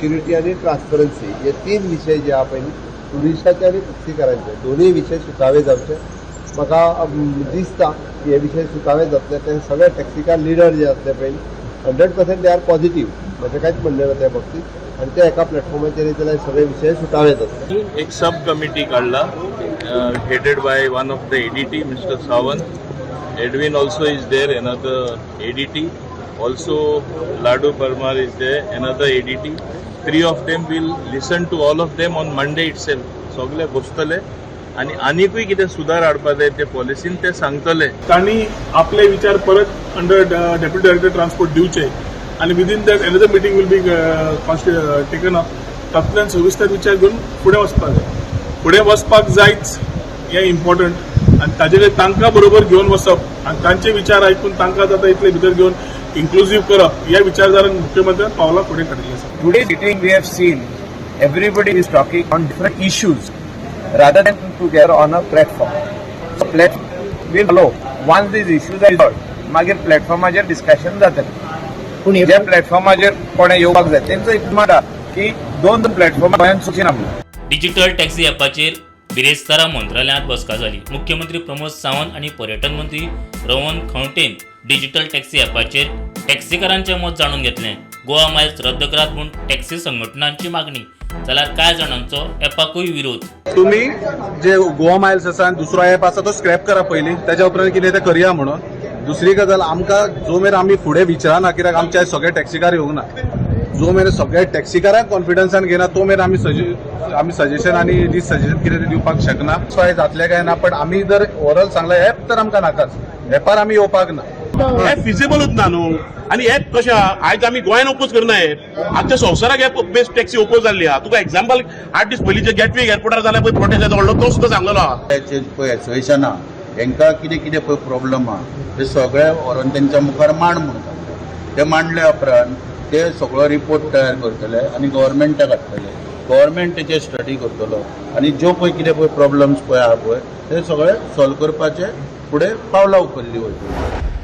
Security आणि transparency हे 3 विषय जे आपण टुरिस्टाचे आणि टॅक्सीकारांचे दोन्ही विषय सुटावे जावचे म्हाका दिसता की हे विषय सुटावे जातले ते सगळे टॅक्सीकार लिडर जे असले पळय 100% दे आर पॉझिटिव्ह म्हणजे कांयच म्हणले ना त्या बाबतीत आणि ते एका प्लॅटफॉर्माचेर येतले सगळे विषय सुटावे जातले. एक सब कमिटी काढला headed by one of the ADT mister Sawant. Edwin also is there, another ADT. Also Ladu Parmar is there, another ADT. 3 of them will listen to all of them on Monday itself. सगळे बसतले आणि आनीकूय कितें सुदार हाडपा जाय ते पॉलिसीन ते सांगतले. तांणी आपले विचार परत अंडर डेप्युटी डायरेक्टर ट्रान्सपोर्ट दिवचे आणि within that another meeting will be taken up. तातूंतल्यान सविस्तर विचार घेवन फुडें वचपाक जाय. फुडें वचपाक जायच हें इम्पॉर्टंट आणि ताचे तांकां बरोबर घेवन वचप आणि तांचे विचार आयकून तांकां जाता इतले भितर घेवन इन्क्लुसिव्ह करप ह्या विचारधारान मुख्यमंत्र्यान पावलां फुडें काडिल्लीं आसा. Today's meeting we have seen everybody is talking on different issues rather than together on a platform. So platform will follow once these issues are resolved. मागीर प्लॅटफॉर्माचेर डिस्कशन जातलें. पूण ह्या प्लॅटफॉर्माचेर कोणें येवपाक जाय तेंचो एक माटा की दोन प्लॅटफॉर्म गोंयांत सुचीना म्हणून. डिजिटल टॅक्सी ॲपाचेर बिरेस्तारा मंत्रालयात बसका जाली. मुख्यमंत्री प्रमोद सावंत आणि पर्यटन मंत्री रवण खंवटेन डिजिटल टॅक्सी ॲपाचेर टॅक्सीकारांचें मत जाणून घेतलें. गोवा मायल्स रद्द करात म्हूण टॅक्सी संघटनांची मागणी जाल्यार कांय जाणांचो ॲपाकूय विरोध. तुम्ही जे गोवा मायल्स आसा आनी दुसरो ॲप आसा तो स्क्रॅप करा पयलीं, तेज्या उपरांत कितें तें करया म्हणून. दुसरी गजाल आमकां जो मेरेन आमी फुडें विचारना, कित्याक आमचे सगळे टॅक्सीकार येवंक ना, जो मेरेन सगळे टॅक्सीकारांक कॉन्फिडन्सान घेना तो मेरेन आमी सजेशन आनी जी सजेशन कितें तें दिवपाक शकना. सोय जातलें काय ना, पण आमी जर ओवरऑल सांगलें ॲप तर आमकां नाकाच, ॲपार आमी येवपाक ना. ॲप फिजिबलूच ना न्हू. आनी ॲप कशें आहा, आयज आमी गोंयान ओपोज करना ॲप, आमच्या संवसाराक ॲप बेस्ड टॅक्सी ओपोज जाल्ली आहा. तुका एक्झाम्पल 8 दीस पयलींचे गेटवे एअरपोर्टार जाल्यार पळय प्रोटेस्ट जाता व्हडलो, तो सुद्दां सांगलेलो आहा. पळय एसोसिएशन आहा हांकां कितें कितें पळय प्रॉब्लम आहा ते सगळे व्हरून तेंच्या मुखार मांड म्हणटा. ते मांडल्या उपरांत ते सगळो रिपोर्ट तयार करतले आनी गव्हर्मेंटाक हाडटले. गव्हर्मेंट तेचेर स्टडी करतलो आनी ज्यो पळय कितें पळय प्रॉब्लम्स पळय आहा पळय ते सगळे सॉल्व करपाचे फुडें पावलां उखल्लीं वयतलीं.